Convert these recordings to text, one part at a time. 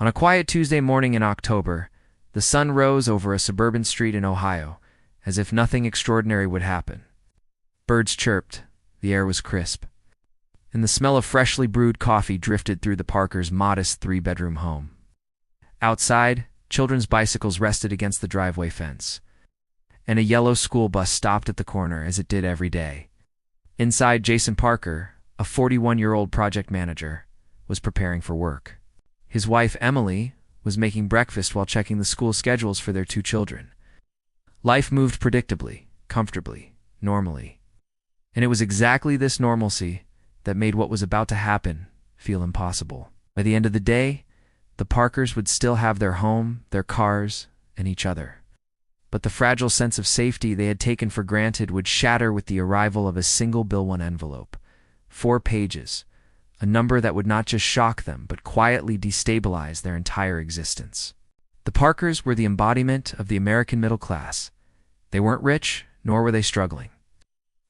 On a quiet Tuesday morning in October, the sun rose over a suburban street in Ohio, as if nothing extraordinary would happen. Birds chirped, the air was crisp, and the smell of freshly brewed coffee drifted through the Parkers' modest three-bedroom home. Outside, children's bicycles rested against the driveway fence, and a yellow school bus stopped at the corner as it did every day. Inside, Jason Parker, a 41-year-old project manager, was preparing for work. His wife, Emily, was making breakfast while checking the school schedules for their two children. Life moved predictably, comfortably, normally. And it was exactly this normalcy that made what was about to happen feel impossible. By the end of the day, the Parkers would still have their home, their cars, and each other. But the fragile sense of safety they had taken for granted would shatter with the arrival of a single Bill 1 envelope. 4 pages, a number that would not just shock them, but quietly destabilize their entire existence. The Parkers were the embodiment of the American middle class. They weren't rich, nor were they struggling.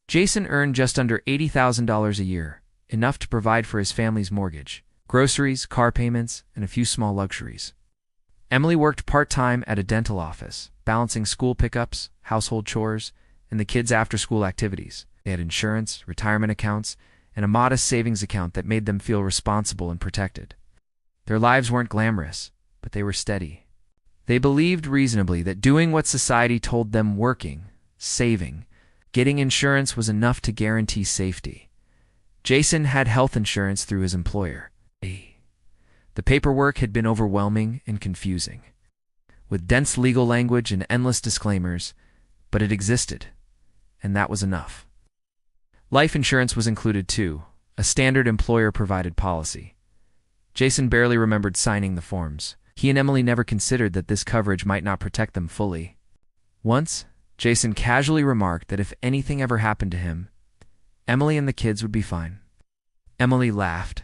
Jason earned just under $80,000 a year, enough to provide for his family's mortgage, groceries, car payments, and a few small luxuries. Emily worked part-time at a dental office, balancing school pickups, household chores, and the kids' after-school activities. They had insurance, retirement accounts, and a modest savings account that made them feel responsible and protected. Their lives weren't glamorous, but they were steady. They believed reasonably that doing what society told them, working, saving, getting insurance was enough to guarantee safety. Jason had health insurance through his employer. The paperwork had been overwhelming and confusing, with dense legal language and endless disclaimers, but it existed, and that was enough. Life insurance was included too, a standard employer-provided policy. Jason barely remembered signing the forms. He and Emily never considered that this coverage might not protect them fully. Once, Jason casually remarked that if anything ever happened to him, Emily and the kids would be fine. Emily laughed,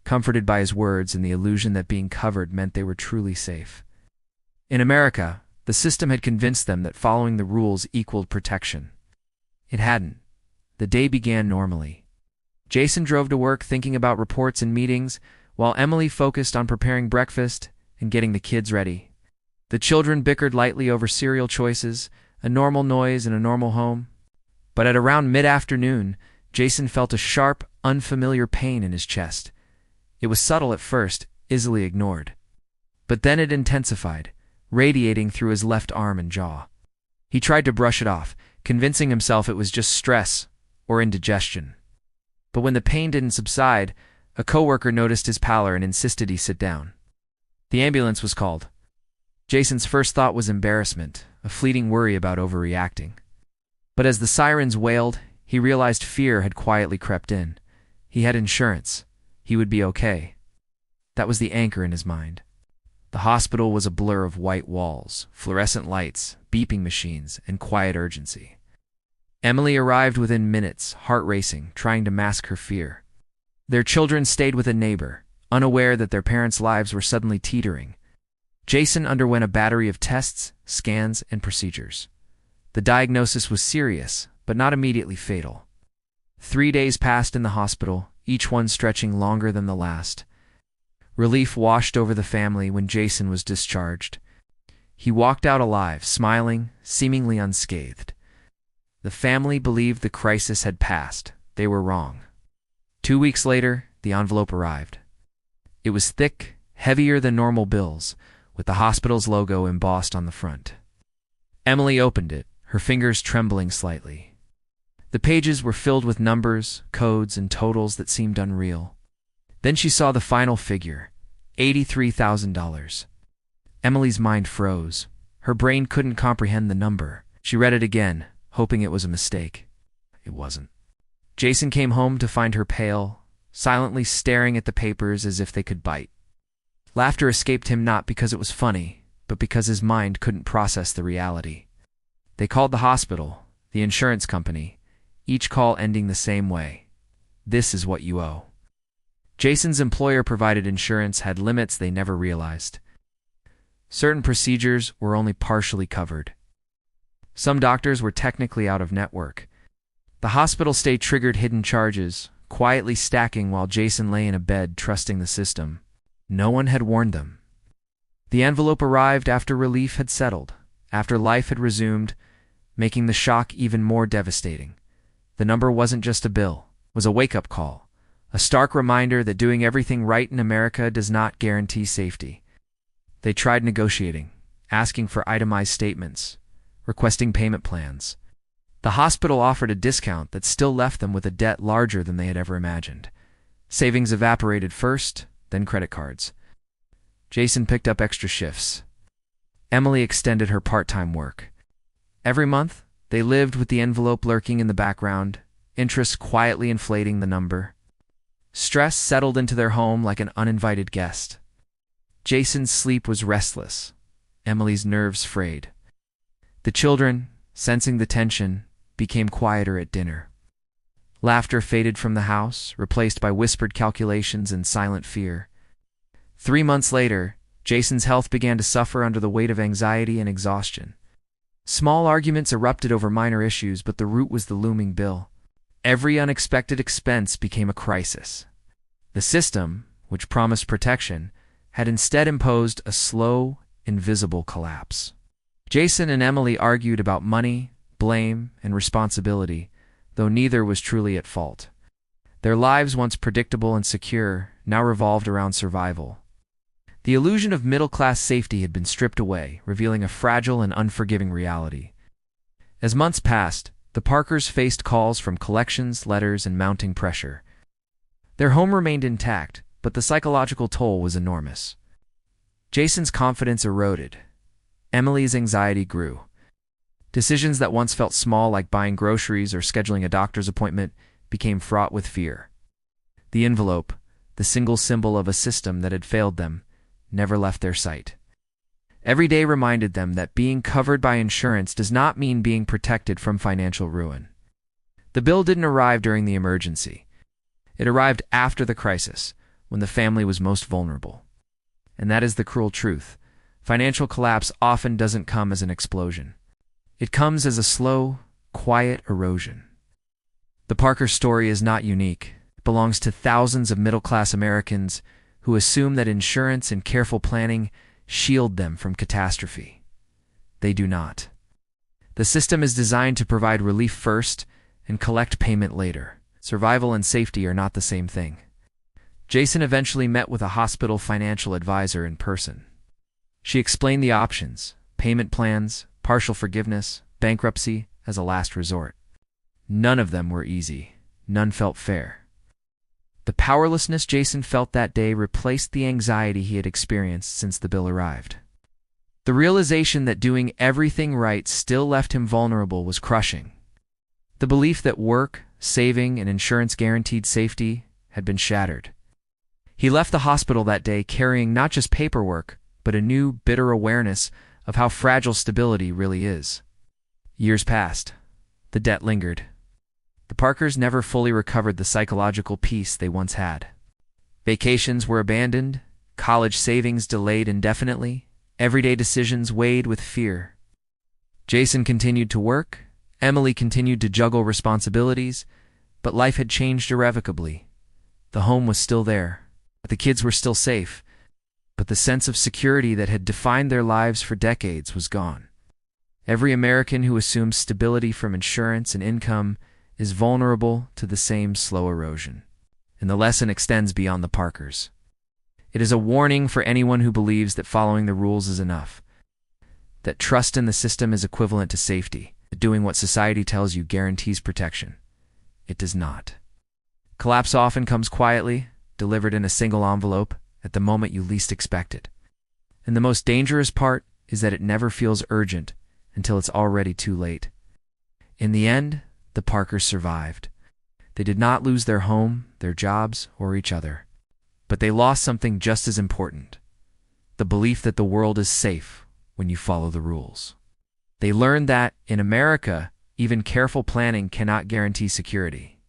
comforted by his words and the illusion that being covered meant they were truly safe. In America, the system had convinced them that following the rules equaled protection. It hadn't. The day began normally. Jason drove to work thinking about reports and meetings, while Emily focused on preparing breakfast and getting the kids ready. The children bickered lightly over cereal choices, a normal noise in a normal home. But at around mid-afternoon, Jason felt a sharp, unfamiliar pain in his chest. It was subtle at first, easily ignored. But then it intensified, radiating through his left arm and jaw. He tried to brush it off, convincing himself it was just stress or indigestion. But when the pain didn't subside, a coworker noticed his pallor and insisted he sit down. The ambulance was called. Jason's first thought was embarrassment, a fleeting worry about overreacting. But as the sirens wailed, he realized fear had quietly crept in. He had insurance. He would be okay. That was the anchor in his mind. The hospital was a blur of white walls, fluorescent lights, beeping machines, and quiet urgency. Emily arrived within minutes, heart racing, trying to mask her fear. Their children stayed with a neighbor, unaware that their parents' lives were suddenly teetering. Jason underwent a battery of tests, scans, and procedures. The diagnosis was serious, but not immediately fatal. 3 days passed in the hospital, each one stretching longer than the last. Relief washed over the family when Jason was discharged. He walked out alive, smiling, seemingly unscathed. The family believed the crisis had passed. They were wrong. 2 weeks later, the envelope arrived. It was thick, heavier than normal bills, with the hospital's logo embossed on the front. Emily opened it, her fingers trembling slightly. The pages were filled with numbers, codes, and totals that seemed unreal. Then she saw the final figure, $83,000. Emily's mind froze. Her brain couldn't comprehend the number. She read it again, hoping it was a mistake. It wasn't. Jason came home to find her pale, silently staring at the papers as if they could bite. Laughter escaped him not because it was funny, but because his mind couldn't process the reality. They called the hospital, the insurance company, each call ending the same way. This is what you owe. Jason's employer-provided insurance had limits they never realized. Certain procedures were only partially covered. Some doctors were technically out of network. The hospital stay triggered hidden charges, quietly stacking while Jason lay in a bed trusting the system. No one had warned them. The envelope arrived after relief had settled, after life had resumed, making the shock even more devastating. The number wasn't just a bill, it was a wake-up call, a stark reminder that doing everything right in America does not guarantee safety. They tried negotiating, asking for itemized statements, requesting payment plans. The hospital offered a discount that still left them with a debt larger than they had ever imagined. Savings evaporated first, then credit cards. Jason picked up extra shifts. Emily extended her part-time work. Every month, they lived with the envelope lurking in the background, interest quietly inflating the number. Stress settled into their home like an uninvited guest. Jason's sleep was restless, Emily's nerves frayed. The children, sensing the tension, became quieter at dinner. Laughter faded from the house, replaced by whispered calculations and silent fear. 3 months later, Jason's health began to suffer under the weight of anxiety and exhaustion. Small arguments erupted over minor issues, but the root was the looming bill. Every unexpected expense became a crisis. The system, which promised protection, had instead imposed a slow, invisible collapse. Jason and Emily argued about money, blame, and responsibility, though neither was truly at fault. Their lives, once predictable and secure, now revolved around survival. The illusion of middle-class safety had been stripped away, revealing a fragile and unforgiving reality. As months passed, the Parkers faced calls from collections, letters, and mounting pressure. Their home remained intact, but the psychological toll was enormous. Jason's confidence eroded. Emily's anxiety grew. Decisions that once felt small, like buying groceries or scheduling a doctor's appointment, became fraught with fear. The envelope, the single symbol of a system that had failed them, never left their sight. Every day reminded them that being covered by insurance does not mean being protected from financial ruin. The bill didn't arrive during the emergency. It arrived after the crisis, when the family was most vulnerable. And that is the cruel truth. Financial collapse often doesn't come as an explosion. It comes as a slow, quiet erosion. The Parker story is not unique. It belongs to thousands of middle-class Americans who assume that insurance and careful planning shield them from catastrophe. They do not. The system is designed to provide relief first and collect payment later. Survival and safety are not the same thing. Jason eventually met with a hospital financial advisor in person. She explained the options: payment plans, partial forgiveness, bankruptcy as a last resort. None of them were easy. None felt fair. The powerlessness Jason felt that day replaced the anxiety he had experienced since the bill arrived. The realization that doing everything right still left him vulnerable was crushing. The belief that work, saving, and insurance guaranteed safety had been shattered. He left the hospital that day carrying not just paperwork, but a new, bitter awareness of how fragile stability really is. Years passed. The debt lingered. The Parkers never fully recovered the psychological peace they once had. Vacations were abandoned, college savings delayed indefinitely, everyday decisions weighed with fear. Jason continued to work, Emily continued to juggle responsibilities, but life had changed irrevocably. The home was still there, the kids were still safe, but the sense of security that had defined their lives for decades was gone. Every American who assumes stability from insurance and income is vulnerable to the same slow erosion. And the lesson extends beyond the Parkers. It is a warning for anyone who believes that following the rules is enough, that trust in the system is equivalent to safety, that doing what society tells you guarantees protection. It does not. Collapse often comes quietly, delivered in a single envelope, at the moment you least expect it. And the most dangerous part is that it never feels urgent until it's already too late. In the end, the Parkers survived. They did not lose their home, their jobs, or each other. But they lost something just as important: the belief that the world is safe when you follow the rules. They learned that, in America, even careful planning cannot guarantee security.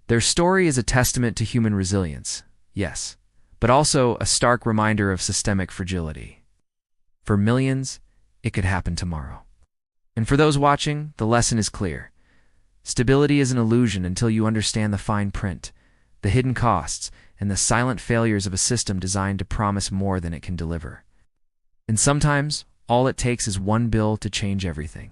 Their story is a testament to human resilience, yes, but also a stark reminder of systemic fragility. For millions, it could happen tomorrow. And for those watching, the lesson is clear. Stability is an illusion until you understand the fine print, the hidden costs, and the silent failures of a system designed to promise more than it can deliver. And sometimes, all it takes is one bill to change everything.